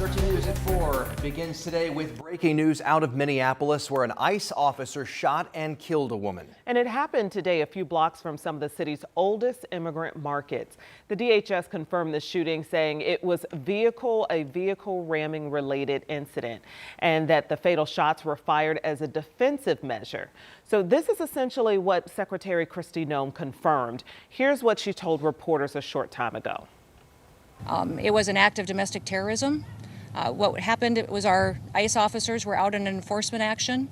13 News at 4 begins today with breaking news out of Minneapolis, where an ICE officer shot and killed a woman. And it happened today a few blocks from some of the city's oldest immigrant markets. The DHS confirmed the shooting, saying it was a vehicle ramming related incident, and that the fatal shots were fired as a defensive measure. So this is essentially what Secretary Kristi Noem confirmed. Here's what she told reporters a short time ago. It was an act of domestic terrorism. What happened was our ICE officers were out in an enforcement action.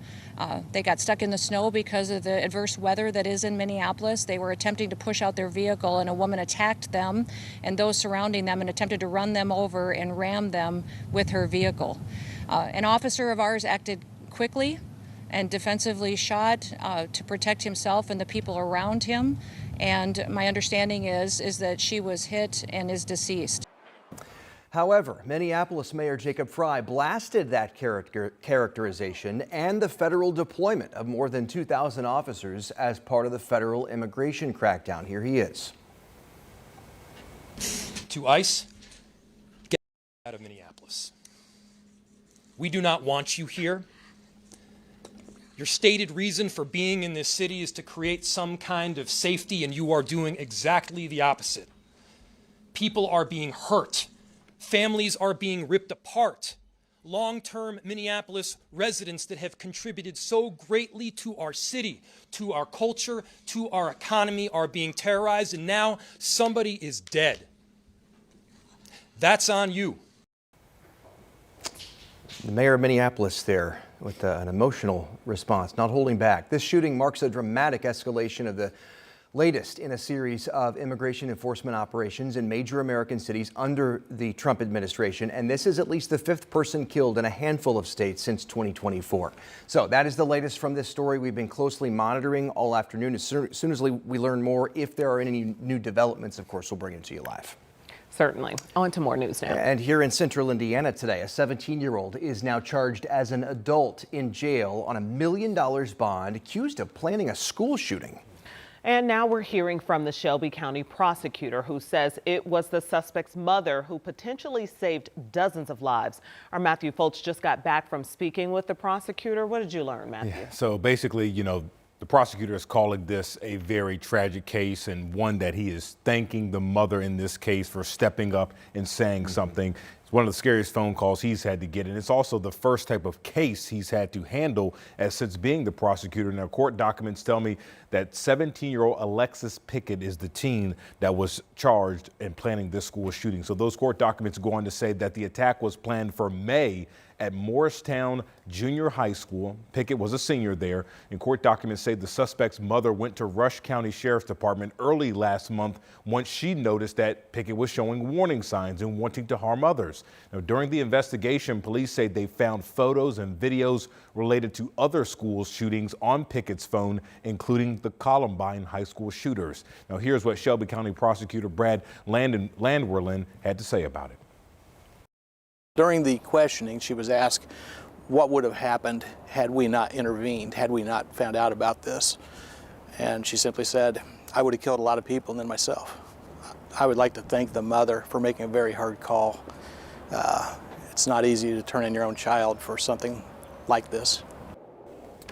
They got stuck in the snow because of the adverse weather that is in Minneapolis. They were attempting to push out their vehicle, and a woman attacked them and those surrounding them and attempted to run them over and ram them with her vehicle. An officer of ours acted quickly and defensively shot to protect himself and the people around him. And my understanding is that she was hit and is deceased. However, Minneapolis Mayor Jacob Frey blasted that characterization and the federal deployment of more than 2,000 officers as part of the federal immigration crackdown. Here he is. To ICE, get out of Minneapolis. We do not want you here. Your stated reason for being in this city is to create some kind of safety, and you are doing exactly the opposite. People are being hurt. Families are being ripped apart. Long-term Minneapolis residents that have contributed so greatly to our city, to our culture, to our economy are being terrorized, and now somebody is dead. That's on you. The mayor of Minneapolis there with an emotional response, not holding back. This shooting marks a dramatic escalation of the latest in a series of immigration enforcement operations in major American cities under the Trump administration. And this is at least the fifth person killed in a handful of states since 2024. So that is the latest from this story we've been closely monitoring all afternoon. As soon as we learn more, if there are any new developments, of course, we'll bring it to you live. Certainly. On to more news now. And here in central Indiana today, a 17-year-old is now charged as an adult in jail on $1 million bond, accused of planning a school shooting. And now we're hearing from the Shelby County prosecutor, who says it was the suspect's mother who potentially saved dozens of lives. Our Matthew Foltz just got back from speaking with the prosecutor. What did you learn, Matthew? Yeah, so basically, the prosecutor is calling this a very tragic case, and one that he is thanking the mother in this case for stepping up and saying something. It's one of the scariest phone calls he's had to get, and it's also the first type of case he's had to handle since being the prosecutor. Now, court documents tell me that 17-year-old Alexis Pickett is the teen that was charged in planning this school shooting. So those court documents go on to say that the attack was planned for May at Morristown Junior High School. Pickett was a senior there, and court documents say the suspect's mother went to Rush County Sheriff's Department early last month once she noticed that Pickett was showing warning signs and wanting to harm others. Now, during the investigation, police say they found photos and videos related to other school shootings on Pickett's phone, including the Columbine High School shooters. Now, here's what Shelby County Prosecutor Brad Landwerlin had to say about it. During the questioning, she was asked what would have happened had we not intervened, had we not found out about this. And she simply said, I would have killed a lot of people and then myself. I would like to thank the mother for making a very hard call. It's not easy to turn in your own child for something like this.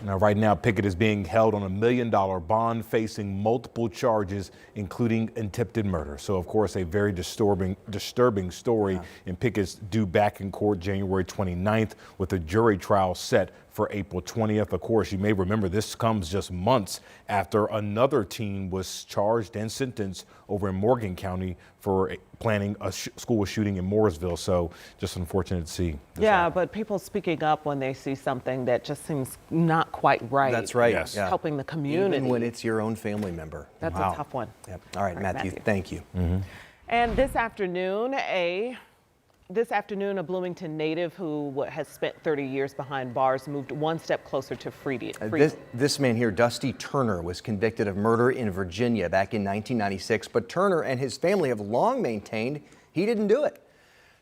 Now, right now, Pickett is being held on $1 million bond, facing multiple charges, including attempted murder. So, of course, a very disturbing story. Yeah. And Pickett's due back in court January 29th with a jury trial set for April 20th. Of course, you may remember this comes just months after another teen was charged and sentenced over in Morgan County for planning a school shooting in Mooresville. So just unfortunate to see. Yeah, but people speaking up when they see something that just seems not quite right. That's right. Yes. Yeah. Helping the community. Even when it's your own family member. That's wow. a tough one. Yep. All right, Matthew, thank you. Mm-hmm. And this afternoon, a Bloomington native who has spent 30 years behind bars moved one step closer to freedom. This man here, Dusty Turner, was convicted of murder in Virginia back in 1996, but Turner and his family have long maintained he didn't do it.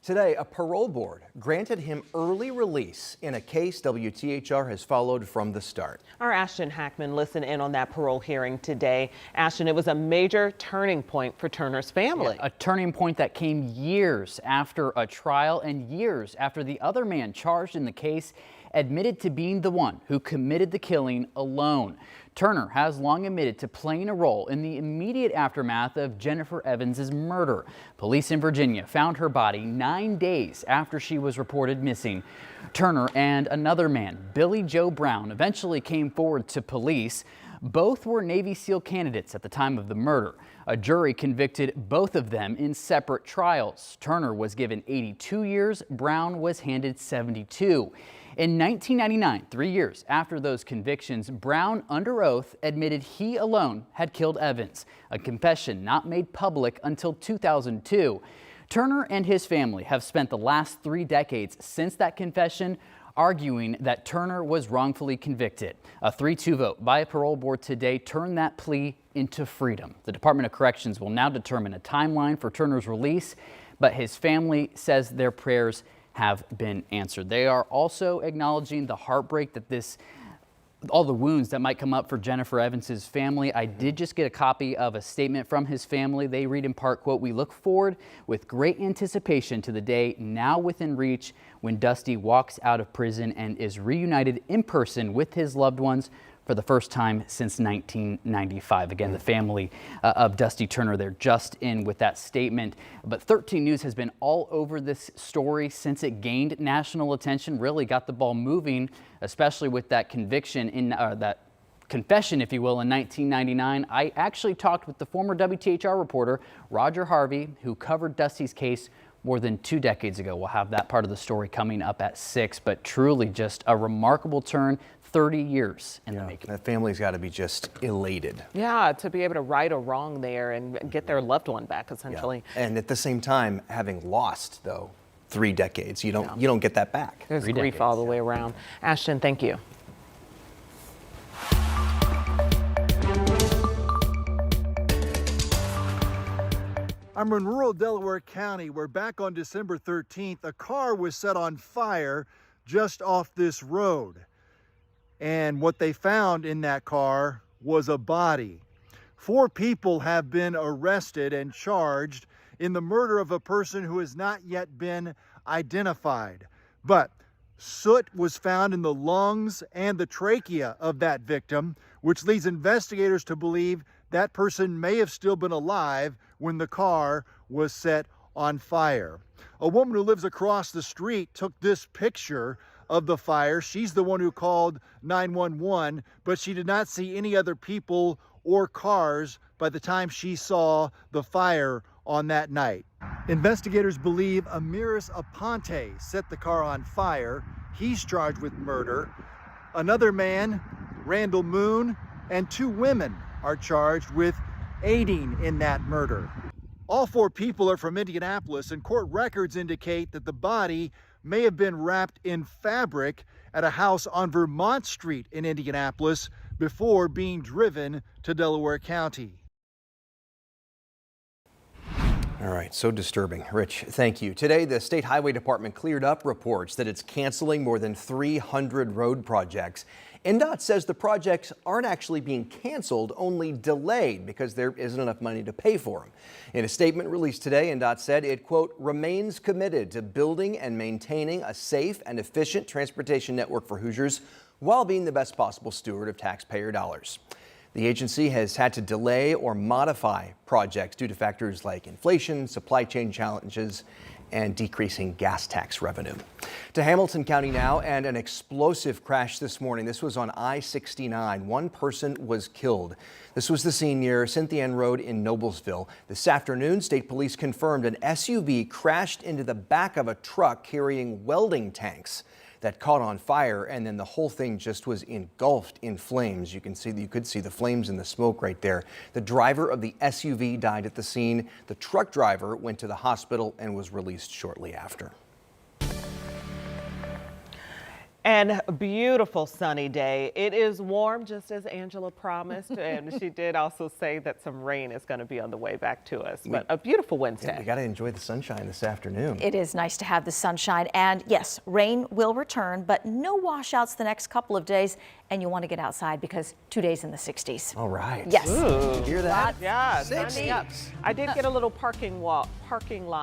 Today, a parole board granted him early release in a case WTHR has followed from the start. Our Ashton Hackman listened in on that parole hearing today. Ashton, it was a major turning point for Turner's family. A turning point that came years after a trial and years after the other man charged in the case admitted to being the one who committed the killing alone. Turner has long admitted to playing a role in the immediate aftermath of Jennifer Evans's murder. Police in Virginia found her body 9 days after she was reported missing. Turner and another man, Billy Joe Brown, eventually came forward to police. Both were Navy SEAL candidates at the time of the murder. A jury convicted both of them in separate trials. Turner was given 82 years, Brown was handed 72. In 1999, 3 years after those convictions, Brown, under oath, admitted he alone had killed Evans, a confession not made public until 2002. Turner and his family have spent the last 3 decades since that confession arguing that Turner was wrongfully convicted. A 3-2 vote by a parole board today turned that plea into freedom. The Department of Corrections will now determine a timeline for Turner's release, but his family says their prayers have been answered. They are also acknowledging the heartbreak that all the wounds that might come up for Jennifer Evans's family. I did just get a copy of a statement from his family. They read in part, quote, "We look forward with great anticipation to the day now within reach when Dusty walks out of prison and is reunited in person with his loved ones for the first time since 1995. Again, the family of Dusty Turner, they're just in with that statement. But 13 News has been all over this story since it gained national attention, really got the ball moving, especially with that conviction in that confession, if you will, in 1999. I actually talked with the former WTHR reporter, Roger Harvey, who covered Dusty's case more than 2 decades ago. We'll have that part of the story coming up at 6, but truly just a remarkable turn. 30 years in the making. That family's got to be just elated. Yeah, to be able to right a wrong there and get their loved one back, essentially. Yeah. And at the same time, having lost, though, 3 decades, you don't get that back. There's grief all the way around. Ashton, thank you. I'm in rural Delaware County, where back on December 13th, a car was set on fire just off this road. And what they found in that car was a body. 4 people have been arrested and charged in the murder of a person who has not yet been identified. But soot was found in the lungs and the trachea of that victim, which leads investigators to believe that person may have still been alive when the car was set on fire. A woman who lives across the street took this picture of the fire. She's the one who called 911, but she did not see any other people or cars by the time she saw the fire on that night. Investigators believe Amiris Aponte set the car on fire. He's charged with murder. Another man, Randall Moon, and 2 women are charged with aiding in that murder. All 4 people are from Indianapolis, and court records indicate that the body may have been wrapped in fabric at a house on Vermont Street in Indianapolis before being driven to Delaware County. All right, so disturbing. Rich, thank you. Today, the State Highway Department cleared up reports that it's canceling more than 300 road projects. NDOT says the projects aren't actually being canceled, only delayed because there isn't enough money to pay for them. In a statement released today, NDOT said it, quote, remains committed to building and maintaining a safe and efficient transportation network for Hoosiers while being the best possible steward of taxpayer dollars. The agency has had to delay or modify projects due to factors like inflation, supply chain challenges, and decreasing gas tax revenue. To Hamilton County now, and an explosive crash this morning. This was on I-69. 1 person was killed. This was the scene near Cynthia Ann Road in Noblesville. This afternoon, state police confirmed an SUV crashed into the back of a truck carrying welding tanks that caught on fire, and then the whole thing just was engulfed in flames. You could see the flames and the smoke right there. The driver of the SUV died at the scene. The truck driver went to the hospital and was released shortly after. And a beautiful sunny day. It is warm, just as Angela promised, and she did also say that some rain is going to be on the way back to us. But a beautiful Wednesday. We got to enjoy the sunshine this afternoon. It is nice to have the sunshine, and yes, rain will return, but no washouts the next couple of days, and you want to get outside because 2 days in the 60s. All right. Yes. Ooh. Hear that? Yeah, 60s. sunny up. I did get a little parking lot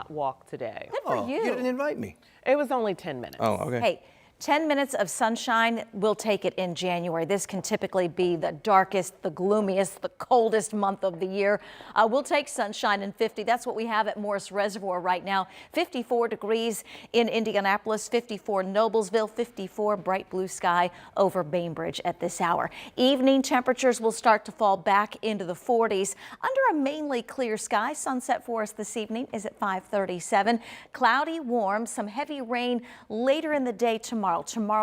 walk today. Good for You didn't invite me. It was only 10 minutes. Oh, okay. Hey, 10 minutes of sunshine, we'll take it in January. This can typically be the darkest, the gloomiest, the coldest month of the year. We'll take sunshine and 50. That's what we have at Morris Reservoir right now. 54 degrees in Indianapolis, 54 Noblesville, 54 bright blue sky over Bainbridge at this hour. Evening temperatures will start to fall back into the 40s under a mainly clear sky. Sunset for us this evening is at 5:37. Cloudy, warm, some heavy rain later in the day tomorrow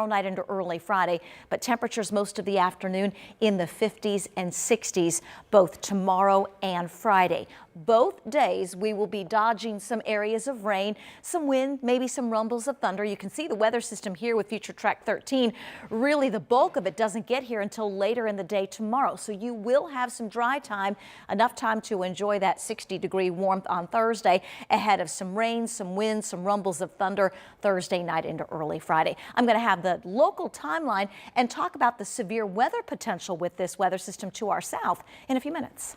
night into early Friday, but temperatures most of the afternoon in the 50s and 60s both tomorrow and Friday. Both days we will be dodging some areas of rain, some wind, maybe some rumbles of thunder. You can see the weather system here with Future Track 13. Really, the bulk of it doesn't get here until later in the day tomorrow, so you will have some dry time, enough time to enjoy that 60-degree warmth on Thursday ahead of some rain, some wind, some rumbles of thunder Thursday night into early Friday. I'm going to have the local timeline and talk about the severe weather potential with this weather system to our south in a few minutes.